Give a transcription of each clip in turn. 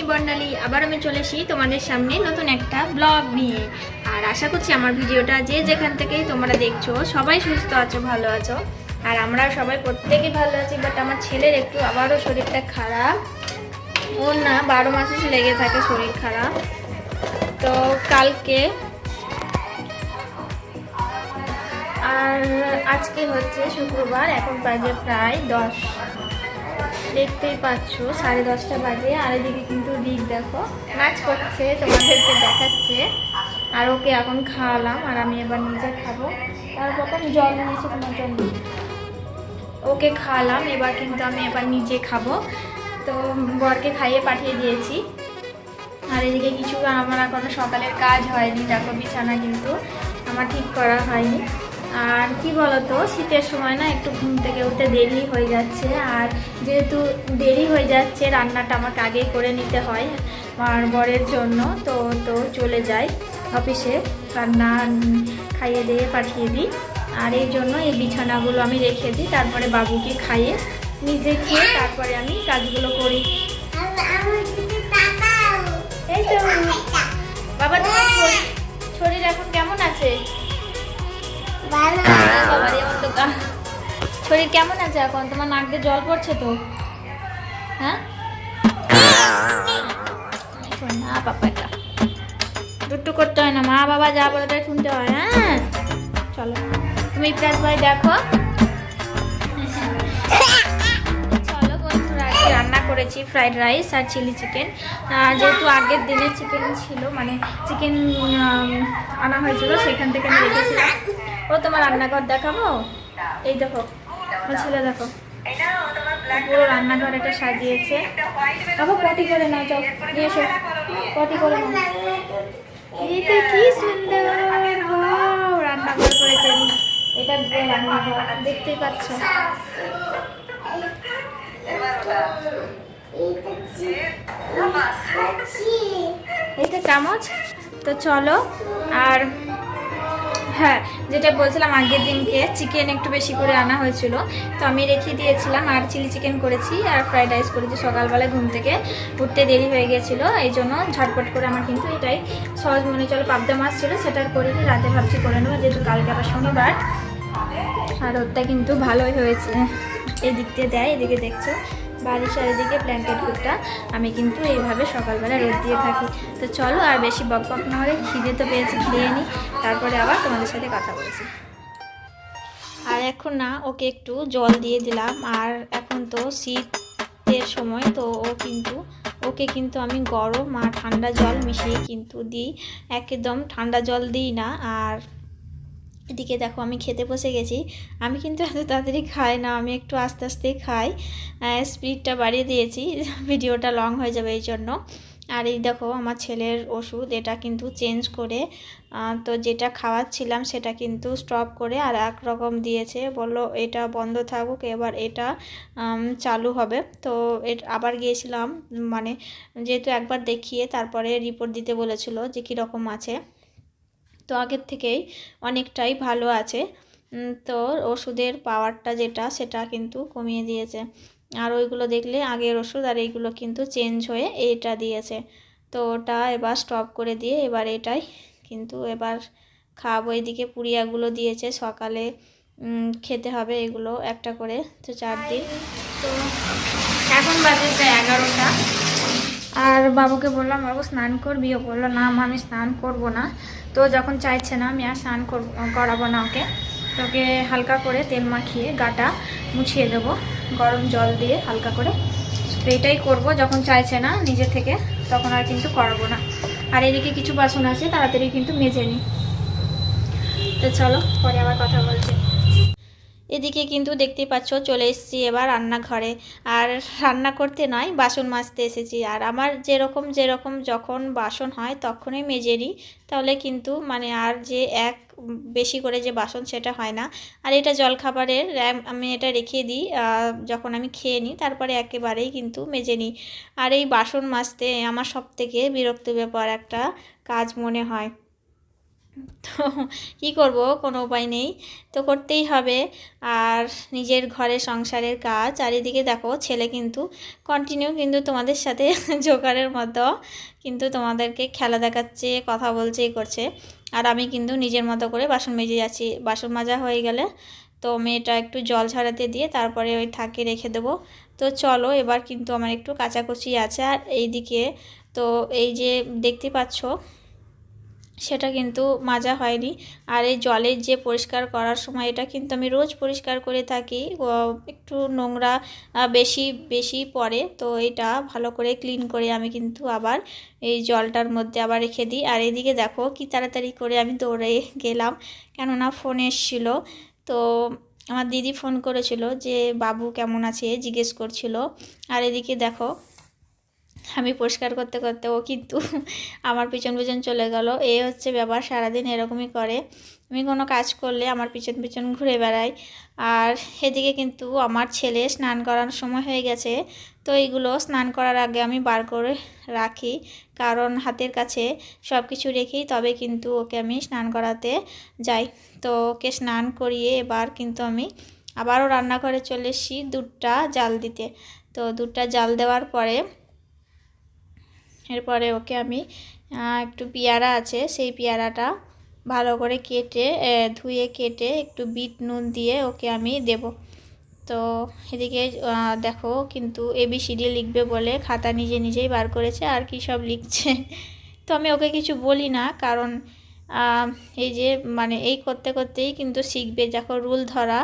বর্ণালী, আবার আমি চলে এসেছি তোমাদের সামনে নতুন একটা ব্লগ নিয়ে। আর আশা করছি আমার ভিডিওটা যে যেখান থেকেই তোমরা দেখছো সবাই সুস্থ আছো, ভালো আছো। আর আমরা সবাই প্রত্যেকেই ভালো আছি, বাট আমার ছেলের একটু আবারও শরীরটা খারাপ। ওর না 12 মাসে লেগে থাকে শরীর খারাপ। তো কালকে আর আজকে হচ্ছে শুক্রবার, এখন বাজে প্রায় 10, দেখতেই পাচ্ছ 10:30 বাজে। আর এদিকে কিন্তু দিক দেখো নাচ করছে, তোমাদেরকে দেখাচ্ছে। আর ওকে এখন খাওয়ালাম আর আমি এবার নিজে খাবো। তারপর আমি জল নিয়েছি তোমার জন্য, ওকে খাওয়ালাম, এবার কিন্তু আমি এবার নিজে খাবো। তো বরকে খাইয়ে পাঠিয়ে দিয়েছি। আর এদিকে কিছু আমার এখনো সকালের কাজ হয়নি, দেখো বিছানা কিন্তু আমার ঠিক করা হয়নি। আর কি বলতো, শীতের সময় না একটু ঘুম থেকে উঠতে দেরি হয়ে যাচ্ছে। আর যেহেতু দেরি হয়ে যাচ্ছে, রান্নাটা আমাকে আগেই করে নিতে হয় আর বরের জন্য। তো চলে যায় অফিসে, রান্না খাইয়ে দিয়ে পাঠিয়ে দিই। আর এই জন্য এই বিছানাগুলো আমি রেখে দিই, তারপরে বাবুকে খাইয়ে নিজে খেয়ে তারপরে আমি কাজগুলো করি। এই তো বাবা, তোমার শরীর এখন কেমন আছে? শরীর কেমন আছে এখন? তোমার নাক দিয়ে জল পড়ছে তো? হ্যাঁ না পাপাটা দুট্টু করতে হয় না, মা বাবা যা বলে তাই শুনতে হয়। হ্যাঁ চলো, তুমি প্লাস ভাই দেখো। চলো বন্ধুরা, আজকে রান্না করেছি ফ্রাইড রাইস আর চিলি চিকেন। যেহেতু আগের দিনের চিকেন ছিল, মানে চিকেন আনা হয়েছিল, সেখান থেকে আমি রেখেছিলাম। ও তোমার রান্নাঘর দেখাবো, এই দেখো আমার ছেলে দেখো পুরো রান্নাঘর এটা সাজিয়েছে। বাবা পটি করে নাও, যাও দিয়ে এসো, পটি করে নাও। এইটা কি সুন্দর রান্নাঘর করেছেন, এটা রান্নাঘর দেখতেই পাচ্ছ। এইটা চামচ। তো চলো, আর হ্যাঁ যেটা বলছিলাম, আগের দিনকে চিকেন একটু বেশি করে আনা হয়েছিল, তো আমি রেখে দিয়েছিলাম। আর চিলি চিকেন করেছি আর ফ্রাইড রাইস করেছি। সকালবেলায় ঘুম থেকে উঠতে দেরি হয়ে গিয়েছিলো, এই জন্য ঝটপট করে আমার কিন্তু এটাই সহজ মনে চলো। পাবদা মাছ ছিল, সেটা করিনি, রাতে ভাবছি করে নেবো, যেহেতু কালকে আবার শনিবার। আর ওটা কিন্তু ভালোই হয়েছে, এদিক দিয়ে দেয়, এদিকে দেখছো বাড়ির চারিদিকে ব্ল্যাঙ্কেট কুটটা আমি কিন্তু এইভাবে সকালবেলা রোদ দিয়ে থাকি। তো চলো, আর বেশি বক বক না হলে, খিদে তো পেয়েছি, খেয়ে নিই, তারপরে আবার তোমাদের সাথে কথা বলছি। আর এখন না ওকে একটু জল দিয়ে দিলাম। আর এখন তো শীতের সময়, তো ওকে কিন্তু আমি গরম আর ঠান্ডা জল মিশিয়ে কিন্তু দিই, একদম ঠান্ডা জল দিই না। আর এদিকে দেখো আমি খেতে বসে গেছি। আমি কিন্তু এত তাড়াতাড়ি খাই না, আমি একটু আস্তে আস্তেই খাই, স্পিডটা বাড়িয়ে দিয়েছি, ভিডিওটা লং হয়ে যাবে এই জন্য। আর এই দেখো আমার ছেলের ওষুধ, এটা কিন্তু চেঞ্জ করে, তো যেটা খাওয়াচ্ছিলাম সেটা কিন্তু স্টপ করে আর এক রকম দিয়েছে, বললো এটা বন্ধ থাকুক, এবার এটা চালু হবে। তো আবার গিয়েছিলাম, মানে যেহেতু একবার দেখিয়ে তারপরে রিপোর্ট দিতে বলেছিল যে কীরকম আছে। তো আগের থেকেই অনেকটাই ভালো আছে। তো ওষুধের পাওয়ারটা যেটা, সেটা কিন্তু কমিয়ে দিয়েছে। আর ওইগুলো দেখলে আগের ওষুধ, আর এইগুলো কিন্তু চেঞ্জ হয়ে এইটা দিয়েছে। তো ওটা এবার স্টপ করে দিয়ে এবার এটাই কিন্তু এবার খাবো। এদিকে পুরিয়াগুলো দিয়েছে, সকালে খেতে হবে এগুলো একটা করে, তো 4 দিন। তো এখন বাজে প্রায় 11টা। আর বাবুকে বললাম বাবু স্নান করবি, ও বললো না মা আমি স্নান করব না। তো যখন চাইছে না, আমি আর স্নান করাবো না ওকে। ওকে হালকা করে তেল মাখিয়ে গাটা মুছিয়ে দেবো গরম জল দিয়ে হালকা করে। এটাই করব, যখন চাইছে না নিজে থেকে তখন আর কিন্তু করাবো না। আর এদিকে কিছু বাসন আছে, তাড়াতাড়ি কিন্তু মেজে নিই। তো চলো পরে আবার কথা বলছি। এদিকে কিন্তু দেখতেই পাচ্ছ চলে এসেছি এবার রান্নাঘরে। আর রান্না করতে নয়, বাসন মাজতে এসেছি। আর আমার যেরকম যখন বাসন হয় তখনই মেজে নিই, তাহলে কিন্তু মানে আর যে বেশি করে যে বাসন সেটা হয় না। আর এটা জলখাবারের আমি এটা রেখে দিই, যখন আমি খেয়ে নিই তারপরে একেবারেই কিন্তু মেজে নিই। আর এই বাসন মাজতে আমার সবথেকে বিরক্ত ব্যাপার একটা কাজ মনে হয়। তো কী করব, কোনো উপায় নেই, তো করতেই হবে। আর নিজের ঘরে সংসারের কাজ, আর এদিকে দেখো ছেলে কিন্তু কন্টিনিউ কিন্তু তোমাদের সাথে জোকারের মতো কিন্তু তোমাদেরকে খেলা দেখাচ্ছে, কথা বলছে, এই করছে। আর আমি কিন্তু নিজের মতো করে বাসন মেজে যাচ্ছি। বাসন মাজা হয়ে গেলে তো মেয়েটা একটু জল ঝরাতে দিয়ে তারপরে ওই থাকে রেখে দেবো। তো চলো, এবার কিন্তু আমার একটু কাচাকুচি আছে। আর এইদিকে তো এই যে দেখতে পাচ্ছ সেটা কিন্তু মাজা হয়নি। আর এই জলের যে পরিষ্কার করার সময় এটা কিন্তু আমি রোজ পরিষ্কার করে থাকি, একটু নোংরা বেশি বেশি পড়ে, তো এটা ভালো করে ক্লিন করে আমি কিন্তু আবার এই জলটার মধ্যে আবার রেখে দিই। আর এদিকে দেখো কি তাড়াতাড়ি করে আমি দৌড়ে গেলাম, কেননা ফোন এসেছিলো। তো আমার দিদি ফোন করেছিল যে বাবু কেমন আছে জিজ্ঞেস করছিল। আর এদিকে দেখো আমি পরিষ্কার করতে করতে ও কিন্তু আমার পিছন পিছন চলে গেল। এই হচ্ছে ব্যাপার, সারাদিন এরকমই করে। আমি কোনো কাজ করলে আমার পিছন পিছন ঘুরে বেড়াই। আর এদিকে কিন্তু আমার ছেলে স্নান করার সময় হয়ে গেছে, তো এইগুলো স্নান করার আগে আমি বার করে রাখি, কারণ হাতের কাছে সব কিছু রেখেই তবে কিন্তু ওকে আমি স্নান করাতে যাই। তো ওকে স্নান করিয়ে এবার কিন্তু আমি আবারও রান্নাঘরে চলে এসেছি দুধটা জাল দিতে। তো দুধটা জাল দেওয়ার পরে এরপরে ওকে আমি একটু পেয়ারা আছে, সেই পেয়ারাটা ভালো করে কেটে ধুয়ে কেটে একটু বিট নুন দিয়ে ওকে আমি দেব। তো এদিকে দেখো কিন্তু ABCD লিখবে বলে খাতা নিজে নিজেই বার করেছে, আর কি সব লিখছে। তো আমি ওকে কিছু বলি না, কারণ এই যে মানে এই করতে করতেই কিন্তু শিখবে। দেখো রুল ধরা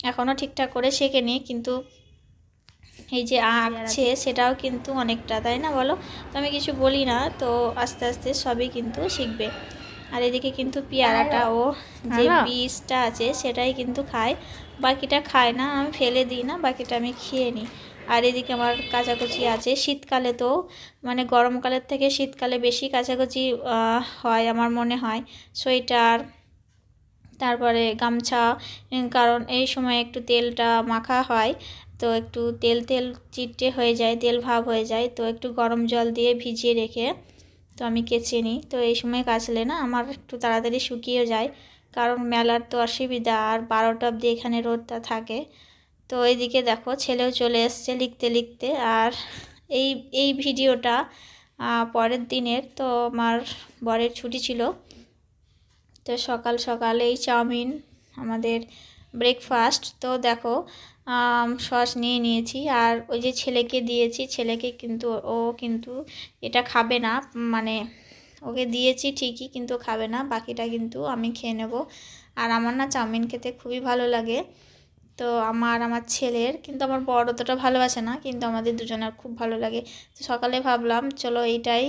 এখনও ঠিকঠাক করে শেখেনি, কিন্তু এই যে আঁকছে সেটাও কিন্তু অনেকটা, তাই না বলো? তো আমি কিছু বলি না, তো আস্তে আস্তে সবই কিন্তু শিখবে। আর এদিকে কিন্তু পেয়ারাটা ও যে বীজটা আছে সেটাই কিন্তু খায়, বাকিটা খায় না, আমি ফেলে দিই না, বাকিটা আমি খেয়ে নিই। আর এদিকে আমার কাচাকুচি আছে, শীতকালে তো মানে গরমকালের থেকে শীতকালে বেশি কাচাকুচি হয় আমার মনে হয়। সোয়েটার, তারপরে গামছা, কারণ এই সময় একটু তেলটা মাখা হয়, তো একটু তেল তেল চিটে হয়ে যায়, তেল ভাব হয়ে যায়, তো একটু গরম জল দিয়ে ভিজিয়ে রেখে তো আমি কেচে নিই। তো এই সময় কাচলে না আমার একটু তাড়াতাড়ি শুকিয়ে যায়, কারণ মেলার তো অসুবিধা, আর 12টা অবধি এখানে রোদটা থাকে। তো এইদিকে দেখো ছেলেও চলে এসছে লিখতে লিখতে। আর এই এই ভিডিওটা পরের দিনের, তো আমার বরের ছুটি ছিল, তো সকাল সকাল এই চাউমিন আমাদের ব্রেকফাস্ট। তো দেখো সস নিয়ে নিয়েছি, আর ওই যে ছেলেকে দিয়েছি, ছেলেকে কিন্তু ও কিন্তু এটা খাবে না, মানে ওকে দিয়েছি ঠিকই কিন্তু খাবে না, বাকিটা কিন্তু আমি খেয়ে নেব। আর আমার না চাউমিন খেতে খুবই ভালো লাগে, তো আমার ছেলের, কিন্তু আমার বড় অতটা ভালোবাসে না, কিন্তু আমাদের দুজনের খুব ভালো লাগে। তো সকালে ভাবলাম চলো এইটাই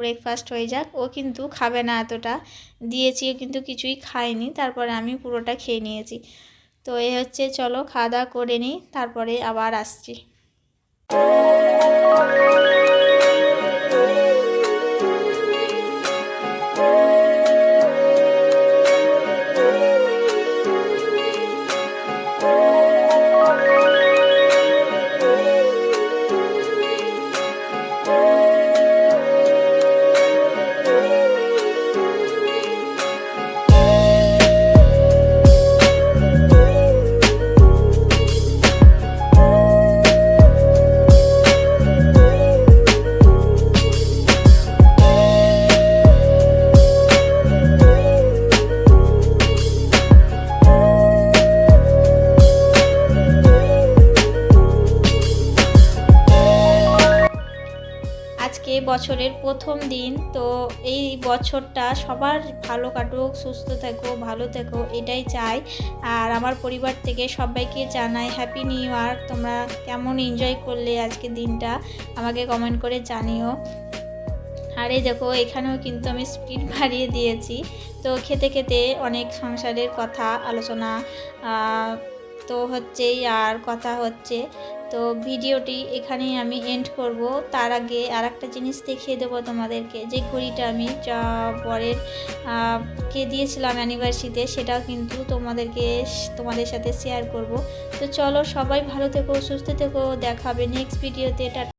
ব্রেকফাস্ট হয়ে যাক। ও কিন্তু খাবে না এতটা, দিয়েছি ও কিন্তু কিছুই খায়নি, তারপরে আমি পুরোটা খেয়ে নিয়েছি। তো এই হচ্ছে, চলো খাওয়া দাওয়া করে নিই, তারপরে আবার আসছি। আজকে বছরের প্রথম দিন, তো এই বছরটা সবার ভালো কাটুক, সুস্থ থেকো, ভালো থেকো, এটাই চাই। আর আমার পরিবার থেকে সবাইকে জানাই হ্যাপি নিউ ইয়ার। তোমরা কেমন এনজয় করলে আজকের দিনটা আমাকে কমেন্ট করে জানিও। আর এই দেখো এখানেও কিন্তু আমি স্পিড বাড়িয়ে দিয়েছি, তো খেতে খেতে অনেক সংসারের কথা আলোচনা তো হচ্ছেই, আর কথা হচ্ছে। তো ভিডিওটি এখানেই আমি এন্ড করব। তার আগে আর একটা জিনিস দেখিয়ে দেবো তোমাদেরকে, যে ঘড়িটা আমি বরের কে দিয়েছিলাম অ্যানিভার্সারিতে, সেটাও কিন্তু তোমাদের সাথে শেয়ার করব। তো চলো সবাই ভালো থেকো, সুস্থ থেকো, দেখা হবে নেক্সট ভিডিওতে। টাটা।